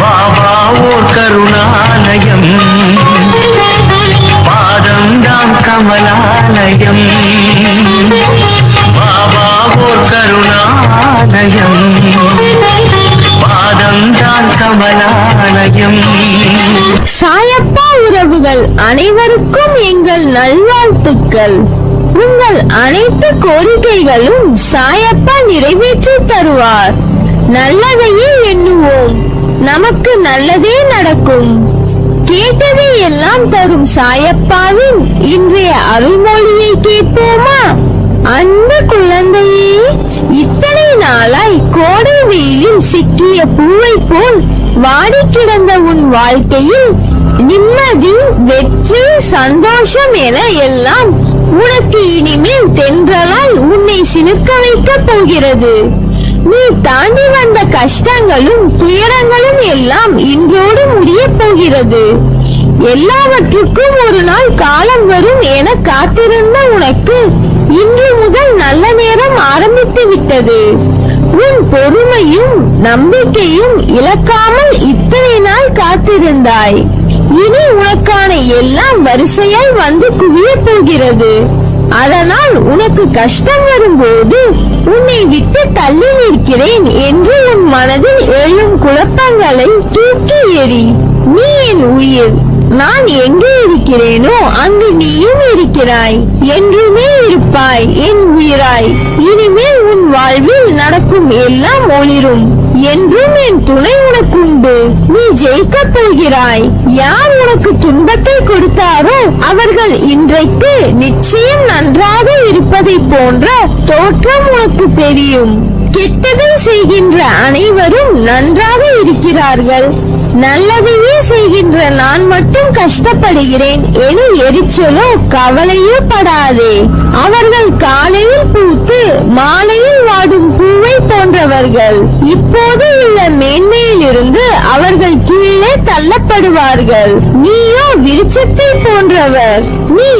பாபா ஓர் கருணாலயம், பாதம்தான் கமலாலயம். பாபா ஓர் கருணாலயம், பாதம்தான் கமலாலயம். சாயப்பா உறவுகள் அனைவருக்கும் எங்கள் நல்வாழ்த்துக்கள். உங்கள் அனைத்து கோரிக்கைகளும் சாயப்பா நிறைவேற்றி தருவார். நல்லதையே எண்ணுவோம், நமக்கு நல்லதே நடக்கும். கேட்டதை எல்லாம் தரும் சாயப்பாவின் இன்றைய அருள்மொழியை கேட்போமா? அன்பு குழந்தையே, இத்தனை நாளாய் கோடை வெயிலில் சிக்கிய பூவை போல் வாடி கிடந்த உன் வாழ்க்கையில் நிம்மதி, வெற்றி, சந்தோஷம் என எல்லாம் உனக்கு இனிமேல் தென்றலாய் உன்னை சிலிர்க்க வைக்க போகிறது. நீ தாண்டி வந்த கஷ்டங்களும் துயரங்களும் எல்லாம் இன்றோடு முடிய போகிறது. எல்லாவற்றுக்கும் ஒரு நாள் காலம் வரும் என காத்திருந்த உனக்கு இன்று முதல் நல்ல நேரம் ஆரம்பித்து விட்டது. உன் பொறுமையும் நம்பிக்கையும் இழக்காமல் இத்தனை நாள் காத்திருந்தாய். இனி உனக்கான எல்லாம் வரிசையாய் வந்து குவிய போகிறது. அதனால் உனக்கு கஷ்டம் வரும்போது உன்னை விட்டு தள்ளி நிற்கிறேன் என்று உன் மனதில் எழும் குழப்பங்களை தூக்கி எறி. நீ என் உயிர், நான் எங்கே இருக்கிறேனோ அங்கு நீயும் இருக்கிறாய். என்றுமே இருப்பாய் என் உயிராய். இனிமேல் உன் வாழ்வில் நடக்கும் எல்லாம் ஒளிரும். என்றும் என் துணை உனக்குண்டு. நீ ஜெயிக்க போகிறாய். யார் உனக்கு துன்பத்தை கொடுத்தாரோ அவர்கள் இன்றைக்கு நிச்சயம் நன்றாக இருப்பதை போன்ற தோற்றம் உனக்கு தெரியும். கெட்டதை செய்கின்ற அனைவரும் நன்றாக இருக்கிறார்கள். நல்லதையே செய்கின்ற நான் மட்டும் கஷ்டப்படுகிறேன் என எரிச்சலோ கவலையோ படாதே. அவர்கள் காலையில் பூத்து மாலையில் வாடும் பூவை போன்றவர்கள். இப்போது உள்ள மேன்மையில் இருந்து அவர்கள் கீழே தள்ளப்படுவார்கள். நீயோ விருட்சத்தை போன்றவர். நீ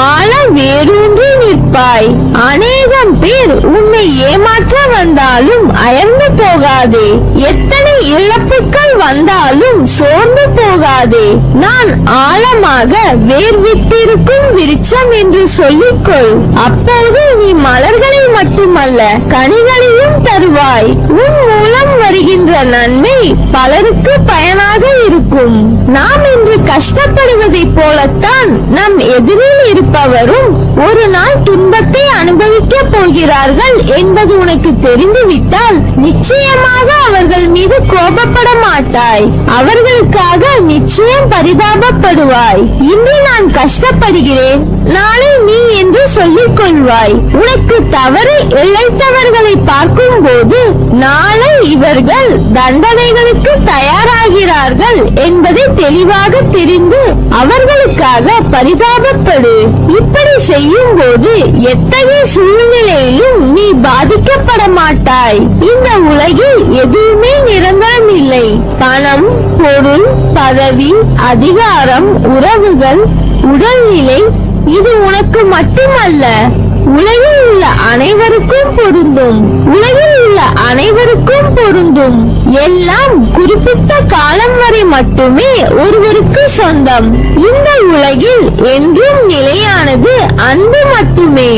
ஆழ வேரூன்றி நிற்பாய். அநேகம் பேர் உன்னை ஏமாற்ற வந்தாலும் அயர்ந்து போகாதே. எத்தனை இழப்புகள் வந்தாலும் சோர்ந்து போகாதே. நான் ஆழமாக வேர் விட்டிருக்கும் விருட்சம் என்று சொல்லிக்கொள். அப்போது நீ மலர்களை மட்டுமல்ல கனிகளையும் தருவாய். உன் மூலம் வருகின்ற நன்மை பலருக்கு பயனாக இருக்கும். நாம் இன்று கஷ்டப்படுவதை போலத்தான் நம் எதிரில் இருப்பவரும் ஒரு நாள் துன்பத்தை அனுபவிக்க போகிறார்கள் என்பது உனக்கு தெரிந்துவிட்டால் நிச்சயமாக அவர்கள் மீது கோபப்பட மாட்டாய். அவர்களுக்காக நிச்சயம் பரிதாபப்படுவாய். இன்று நான் கஷ்டப்படுகிறேன், நாளை நீ என்று சொல்லிக் கொள்வாய். உனக்கு தவறு இழைத்தவர்களை பார்க்கும் போது நாளை இவர்கள் தண்டனைகளுக்கு தயாராகிறார்கள் என்பதை தெளிவாக தெரிந்து அவர்களுக்காக பரிதாபப்படு. இப்படி செய்யும் போது எத்தகைய சூழ்நிலையிலும் நீ பாதிக்கப்பட மாட்டாய். இந்த உலகில் எதுவுமே நிரந்தரம் இல்லை. பணம், பொருள், பதவி, அதிகாரம், உறவுகள், உடல்நிலை இது உனக்கு மட்டுமல்ல, உலகில் உள்ள அனைவருக்கும் பொருந்தும். உலகில் உள்ள அனைவருக்கும் பொருந்தும். எல்லாம் குறிப்பிட்ட காலம் வரை மட்டுமே ஒருவருக்கு சொந்தம். இந்த உலகில் என்றும் நிலையானது அன்பு மட்டுமே.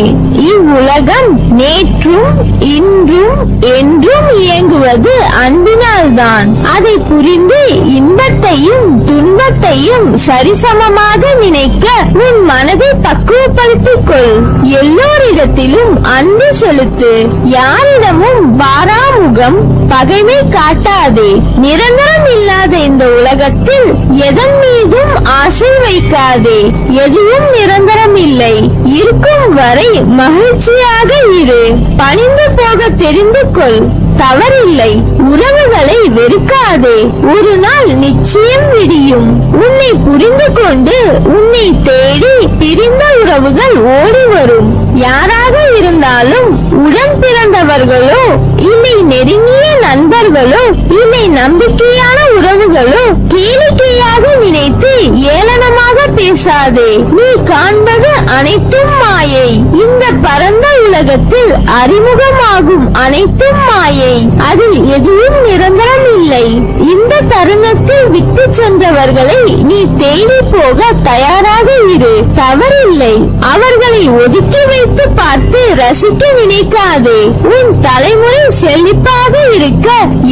இவ்வுலகம் நேற்றும் இன்றும் என்றும் இயங்குவது அன்பினால்தான். அதை புரிந்து இன்பத்தையும் துன்பத்தையும் சரிசமமாக நினைக்க உன் மனதை பக்குவப்படுத்திக் கொள். எல்லோரிடத்திலும் அன்பு செலுத்து. யாரிடமும் பாராமுகம், பகைமை காட்டாதே. நிரந்தரம் இல்லாத இந்த உலகத்தில் எதன் மீதும் ஆசை வைக்காதே. எதுவும் நிரந்தரம் இல்லை. இருக்கும் வரை மகிழ்ச்சியாக இரு. பணிந்து போக தெரிந்து கொள். தவறில்லை. உறவுகளை வெறுக்காதே. ஒரு நாள் நிச்சயம் விடியும். உன்னை புரிந்து கொண்டு உன்னை தேடி பிரிந்த உறவுகள் ஓடி வரும். யாராக இருந்தாலும் உடன் பிறந்தவர்களோ இல்லை நெருங்கிய நண்பர்களோ இல்லை நம்பிக்கையான உறவுகளோ கேளிக்கையாக நினைத்து ஏளனமாக பேசாதே. நீ காண்பது அனைத்தும் மாயை. இந்த பரந்த உலகத்தில் அறிமுகமாகும் அனைத்தும் மாயை. அதில் எதுவும் நிரந்தரம் இல்லை. இந்த தருணத்தில் விட்டு சென்றவர்களை நீ தேடி போக தயாராக இரு. தவறில்லை. அவர்களை ஒதுக்கி வைத்து பார்த்து ரசிக்க நினைக்காதே. உன் தலைமுறை செழிப்பாக இருக்க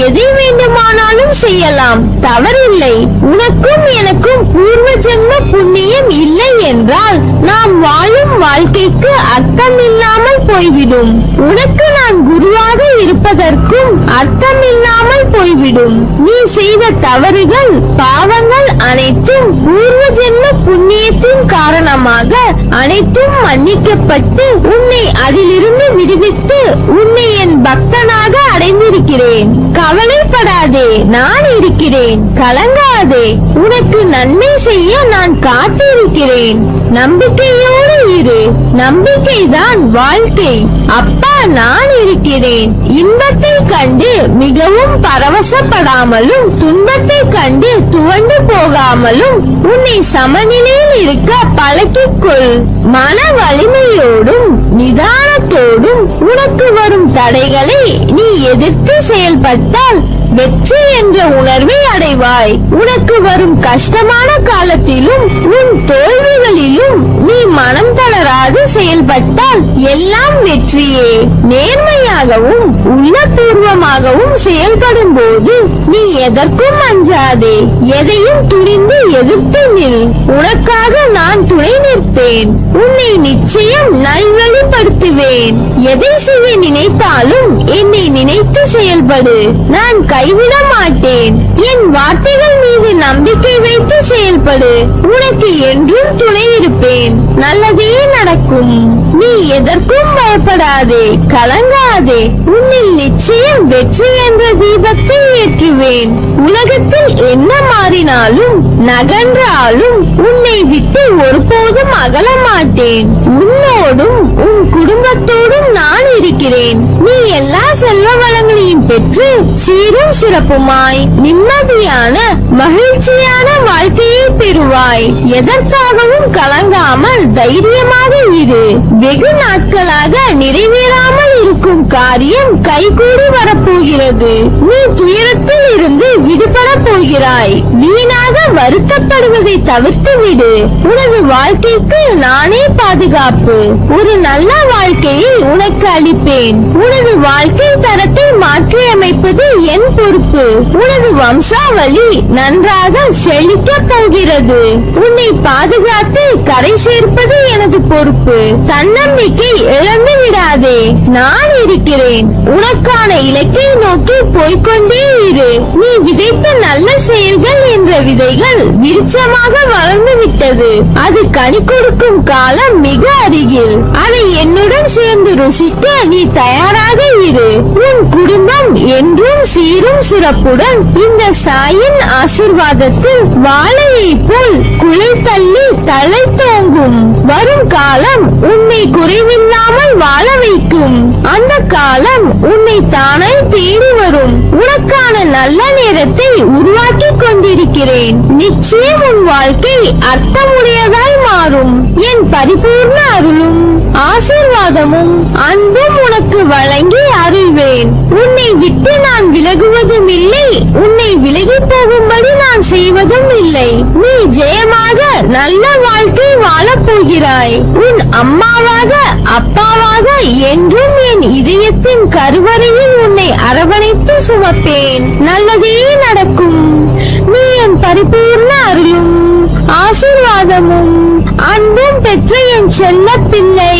எதை வேண்டுமானாலும் செய்யலாம். தவறில்லை. உனக்கும் எனக்கும் பூர்வ ஜென்ம புண்ணியம் இல்லை என்றால் நாம் வாழும் வாழ்க்கைக்கு அர்த்தம் இல்லாமல் போய்விடும். உனக்கு நான் குருவாக இருப்பதற்கும் அர்த்தம் இல்லாமல் போய்விடும். நீ செய்த தவறுகள் பாவங்கள் அனைத்தும் பூர்வ ஜென்ம புண்ணியத்தின் காரணமாக அனைத்தும் மன்னிக்கப்பட்டு உன்னை அதிலிருந்து விடுவித்து உன்னை என் பக்தனாக அடைந்திருக்கிறேன். கவலைப்படாதே, நான் இருக்கிறேன். கலங்காதே. உனக்கு நன்மை செய்ய நான் காத்திருக்கிறேன். நம்பிக்கையோடு இரு. நம்பிக்கைதான் வாழ்க்கை. அப்பா நான் இருக்கிறேன். இன்பத்தை கண்டு மிகவும் பரவசப்படாமலும் துன்பத்தை கண்டு துவண்டு போகாமலும் உன்னை சமநிலையில் இருக்க பழக்கிக்கொள். மன வலிமையோடும் நிதானத்தோடும் உனக்கு வரும் தடைகளை நீ எதிர்த்து செயல்பட்டால் வெற்றி என்ற உணர்வை அடைவாய். உனக்கு வரும் கஷ்டமான காலத்திலும் உன் தோல்விகளிலும் நீ மனம் தளராது செயல்பட்டால் எல்லாம் வெற்றியே. நேர்மையாகவும் உள்ளபூர்வமாகவும் செயல்படும் போது நீ எதற்கும் அஞ்சாதே. எதையும் துணிந்து எதிர்த்து நில். உனக்காக நான் துணை நிற்பேன். உன்னை நிச்சயம் நல்வழிப்படுத்துவேன். எதை செய்ய நினைத்தாலும் என்னை நினைத்து செயல்படு. நான் கைவிட மாட்டேன். என் வார்த்தைகள் மீது நம்பிக்கை வைத்து செயல்படு. உனக்கு என்றும் துணை இருப்பேன். நல்லதே நடக்கும். நீ எதற்கும் பயப்படாதே, கலங்காதே. உன்னில் நிச்சயம் வெற்றி என்ற தீபத்தை ஏற்றுவேன். உலகத்தில் என்ன மாறினாலும் நகன்றாலும் உன்னை விட்டு ஒருபோதும் அகல மாட்டேன். உன்னோடும் உன் குடும்பத்தோடும் நான் இருக்கிறேன். நீ எல்லா செல்வ வளங்களையும் பெற்று சீரும் சிறப்புமாய் நிம்மதியான மகிழ்ச்சியான வாழ்க்கையை பெறுவாய். எதற்காகவும் கலங்காமல் தைரியமாக இரு. வெகு நாட்களாக நிறைவேறாமல் இருக்கும் காரியம் கைகூடி வரப்போகிறது. நீ துயரத்தில் இருந்து விடுபட போகிறாய். வீணாக வருத்தப்படுவதை தவிர்த்து விடு. உனது வாழ்க்கைக்கு நானே பாதுகாப்பு. ஒரு நல்ல வாழ்க்கையை உனக்கு அளிப்பேன். உனது வாழ்க்கை தரத்தை மாற்றி அமைப்பது என் பொறுப்பு. உனது வம்சாவளி நன்றாக செழிக்க போகிறது. உன்னை பாதுகாத்து கரை சேர்ப்பது எனது பொறுப்பு. தன்னம்பிக்கை இழந்து விடாதே. நான் இருக்கிறேன். உனக்கான இலக்கை நோக்கி போய்கொண்டே இரு. நீ விதைத்த நல்ல செயல்கள் என்ற விதைகள் விருட்சமாக வளர்ந்து விட்டது. அது கனி கொடுக்கும் காலம் மிக அருகில். அதை என்னுடன் சேர்ந்து ருசிக்க நீ தயாராக இரு. உன் குடும்பம் என்றும் சீரும் சிறப்புடன் இந்த சாயின் ஆசிர்வாதத்தில் வாழையை போல் குலை தள்ளி தலை தோங்கும். வரும் காலம் உன்னை குறைவில்லாமல் வாழ வைக்கும். அந்த காலம் உன்னை தானே தேடி வரும். உனக்கான நல்ல நேரத்தை உருவாக்கி கொண்டிருக்கிறேன். நிச்சயம் உன் வாழ்க்கை அர்த்தமுடையதாய் மாறும். என் பரிபூர்ண அருளும் ஆசீர்வாதமும் அன்பும் உனக்கு வழங்கி அருள்வேன். உன்னை விட்டு நான் விலகுவதும் இல்லை. உன்னை விலகி போகும்படி நான் செய்வதும் இல்லை. நீ ஜெயமாக நல்ல வாழ்க்கை வாழப் போகிறாய். உன் அம்மாவாக அப்பாவாக என்றும் என் இதயத்தின் கருவறையில் உன்னை அரவணைத்து சுமப்பேன். நல்லதே நடக்கும். நீ என் பரிபூர்ண அருளும் ஆசீர்வாதமும் அன்பும் பெற்ற என் செல்ல பிள்ளை.